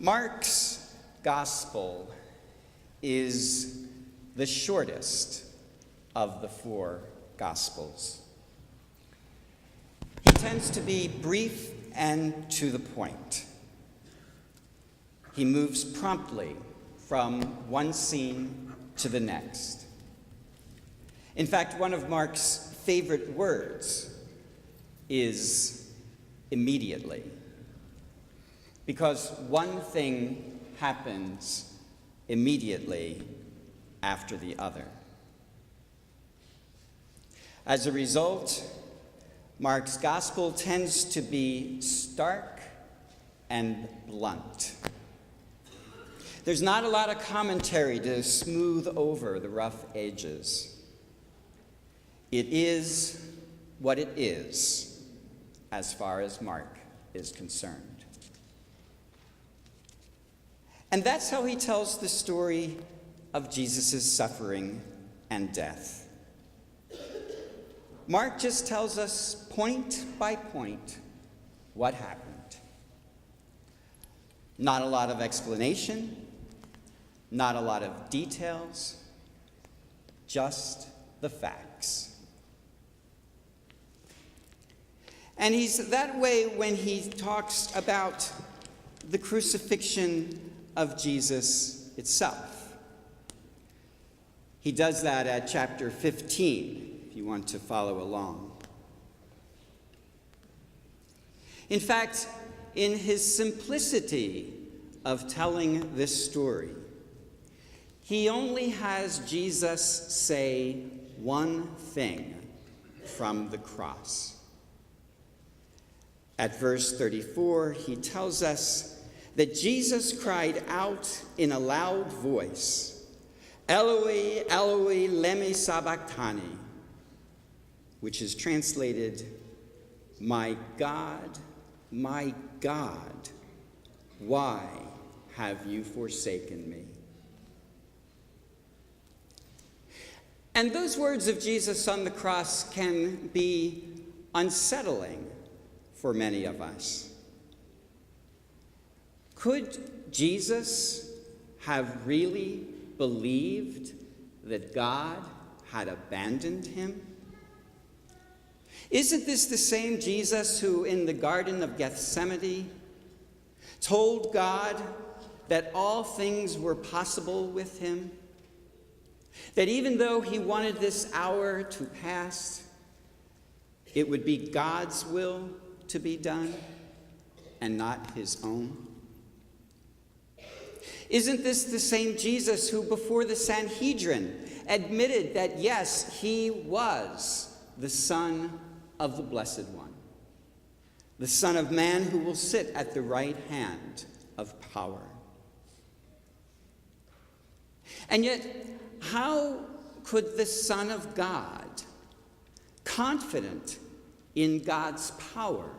Mark's gospel is the shortest of the four gospels. He tends to be brief and to the point. He moves promptly from one scene to the next. In fact, one of Mark's favorite words is immediately, because one thing happens immediately after the other. As a result, Mark's gospel tends to be stark and blunt. There's not a lot of commentary to smooth over the rough edges. It is what it is, as far as Mark is concerned. And that's how he tells the story of Jesus' suffering and death. Mark just tells us point by point what happened. Not a lot of explanation, not a lot of details, just the facts. And he's that way when he talks about the crucifixion of Jesus itself. He does that at chapter 15, if you want to follow along. In fact, in his simplicity of telling this story, he only has Jesus say one thing from the cross. At verse 34, he tells us that Jesus cried out in a loud voice, "Eloi, Eloi, lema sabachthani," which is translated, my God, why have you forsaken me?" And those words of Jesus on the cross can be unsettling for many of us. Could Jesus have really believed that God had abandoned him? Isn't this the same Jesus who, in the Garden of Gethsemane, told God that all things were possible with him? That even though he wanted this hour to pass, it would be God's will to be done and not his own? Isn't this the same Jesus who, before the Sanhedrin, admitted that, yes, he was the Son of the Blessed One, the Son of Man who will sit at the right hand of power? And yet, how could the Son of God, confident in God's power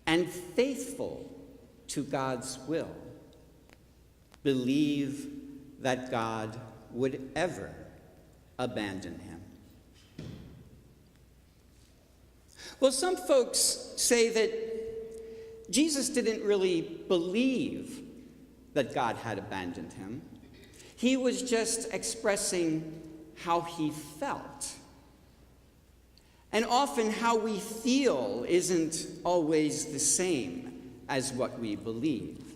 and faithful to God's will, believe that God would ever abandon him? Well, some folks say that Jesus didn't really believe that God had abandoned him. He was just expressing how he felt. And often how we feel isn't always the same as what we believed.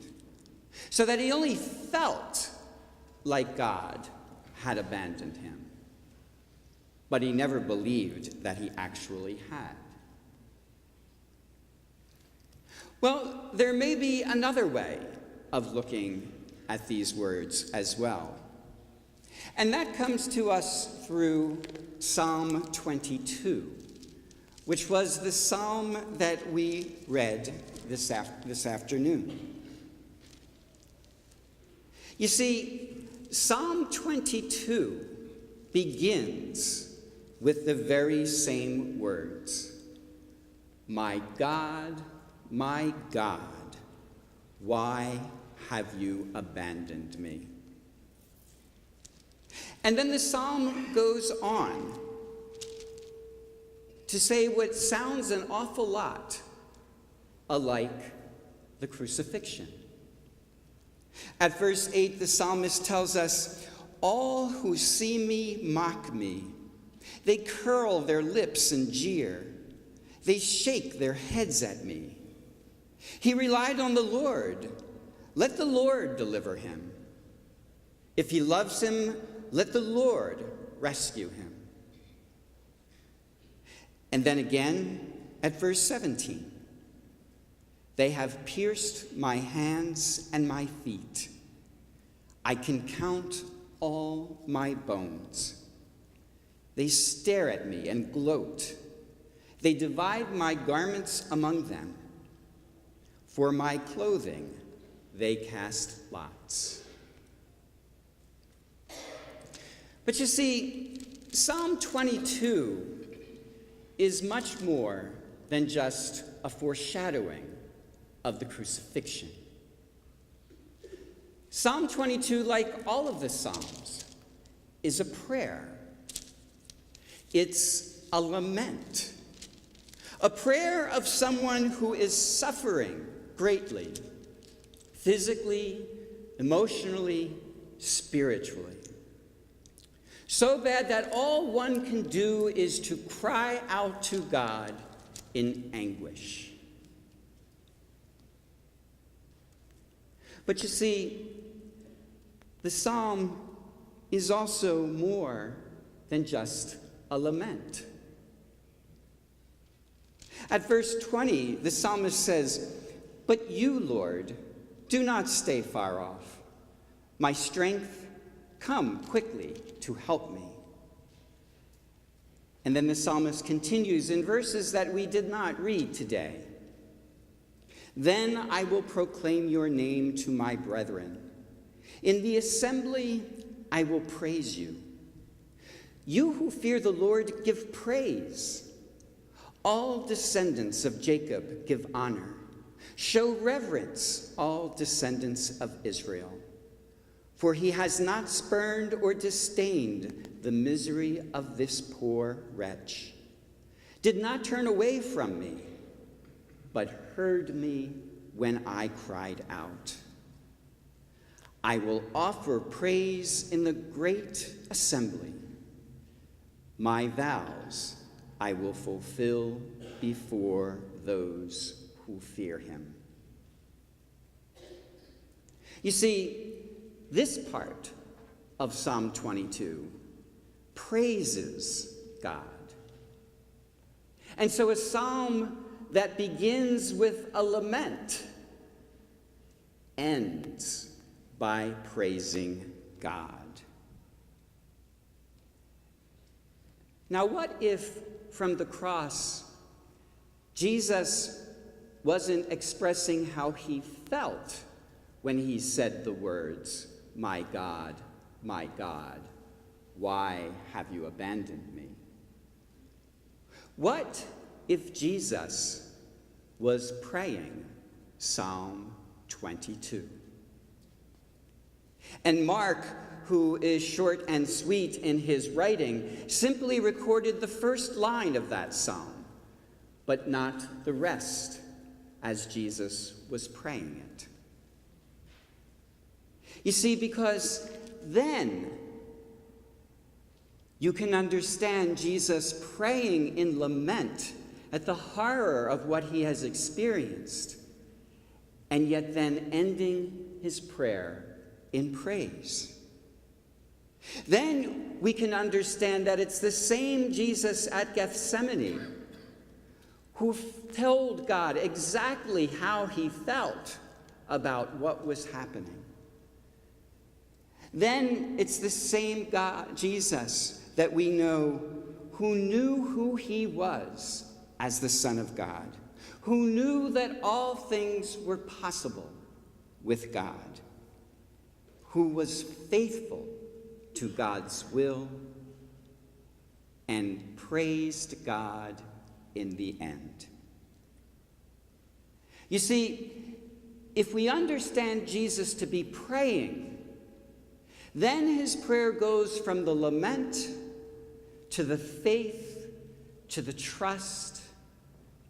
So that he only felt like God had abandoned him, but he never believed that he actually had. Well, there may be another way of looking at these words as well. And that comes to us through Psalm 22, which was the psalm that we read this afternoon. You see, Psalm 22 begins with the very same words, my God, why have you abandoned me?" And then the psalm goes on to say what sounds an awful lot alike the crucifixion. At verse 8, the psalmist tells us, "All who see me mock me. They curl their lips and jeer. They shake their heads at me. He relied on the Lord. Let the Lord deliver him. If he loves him, let the Lord rescue him." And then again at verse 17, "They have pierced my hands and my feet. I can count all my bones. They stare at me and gloat. They divide my garments among them. For my clothing they cast lots." But you see, Psalm 22 is much more than just a foreshadowing of the crucifixion. Psalm 22, like all of the Psalms, is a prayer. It's a lament, a prayer of someone who is suffering greatly, physically, emotionally, spiritually. So bad that all one can do is to cry out to God in anguish. But you see, the psalm is also more than just a lament. At verse 20, the psalmist says, "But you, Lord, do not stay far off. My strength, come quickly to help me." And then the psalmist continues in verses that we did not read today. "Then I will proclaim your name to my brethren. In the assembly I will praise you. You who fear the Lord, give praise. All descendants of Jacob, give honor. Show reverence, all descendants of Israel. For he has not spurned or disdained the misery of this poor wretch, did not turn away from me, but heard me when I cried out. I will offer praise in the great assembly. My vows I will fulfill before those who fear him." You see, this part of Psalm 22 praises God. And so a psalm that begins with a lament ends by praising God. Now, what if from the cross Jesus wasn't expressing how he felt when he said the words, my God, why have you abandoned me?" What if Jesus was praying Psalm 22? And Mark, who is short and sweet in his writing, simply recorded the first line of that psalm, but not the rest, as Jesus was praying it. You see, because then you can understand Jesus praying in lament at the horror of what he has experienced, and yet then ending his prayer in praise. Then we can understand that it's the same Jesus at Gethsemane who told God exactly how he felt about what was happening. Then it's the same God, Jesus, that we know who knew who he was as the Son of God, who knew that all things were possible with God, who was faithful to God's will and praised God in the end. You see, if we understand Jesus to be praying, then his prayer goes from the lament to the faith, to the trust,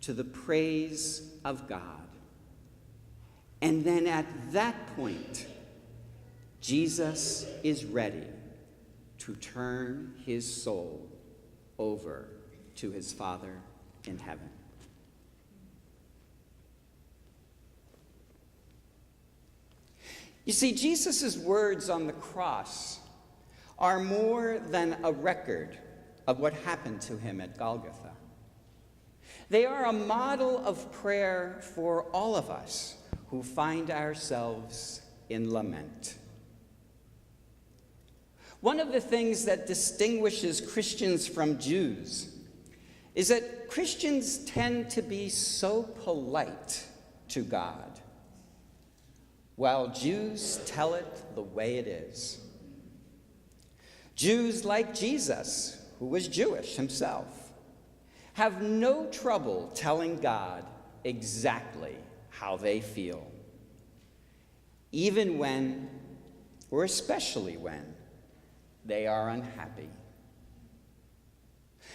to the praise of God. And then at that point, Jesus is ready to turn his soul over to his Father in heaven. You see, Jesus' words on the cross are more than a record of what happened to him at Golgotha. They are a model of prayer for all of us who find ourselves in lament. One of the things that distinguishes Christians from Jews is that Christians tend to be so polite to God, while Jews tell it the way it is. Jews, like Jesus, who was Jewish himself, have no trouble telling God exactly how they feel, even when, or especially when, they are unhappy.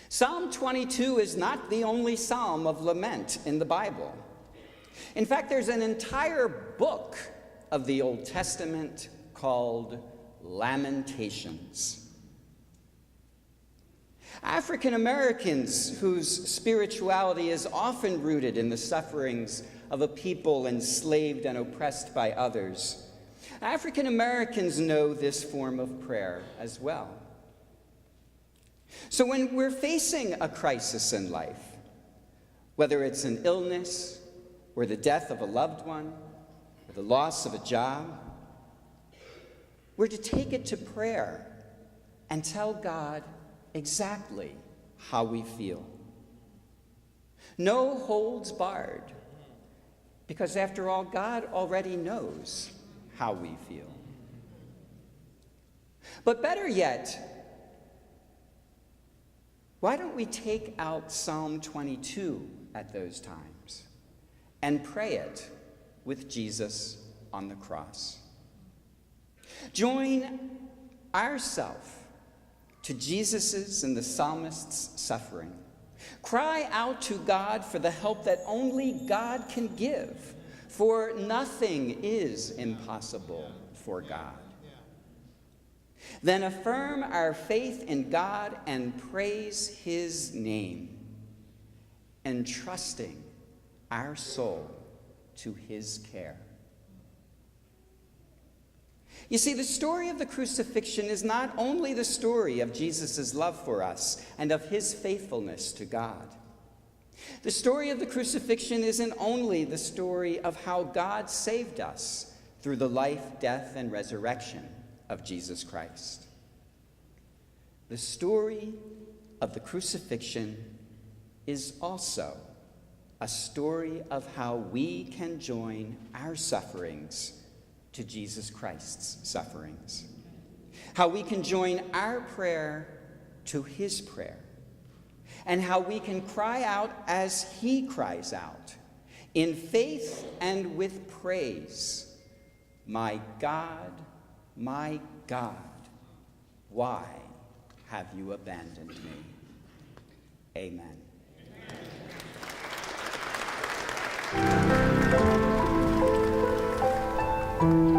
Psalm 22 is not the only psalm of lament in the Bible. In fact, there's an entire book of the Old Testament called Lamentations. African Americans, whose spirituality is often rooted in the sufferings of a people enslaved and oppressed by others, African Americans know this form of prayer as well. So when we're facing a crisis in life, whether it's an illness or the death of a loved one or the loss of a job, we're to take it to prayer and tell God exactly how we feel. No holds barred, because after all, God already knows how we feel. But better yet, why don't we take out Psalm 22 at those times and pray it with Jesus on the cross? Join ourselves to Jesus's and the psalmist's suffering. Cry out to God for the help that only God can give, for nothing is impossible for God. Then affirm our faith in God and praise his name, entrusting our soul to his care. You see, the story of the crucifixion is not only the story of Jesus' love for us and of his faithfulness to God. The story of the crucifixion isn't only the story of how God saved us through the life, death, and resurrection of Jesus Christ. The story of the crucifixion is also a story of how we can join our sufferings to Jesus Christ's sufferings. How we can join our prayer to his prayer. And how we can cry out as he cries out, in faith and with praise, my God, why have you abandoned me? Amen. Amen.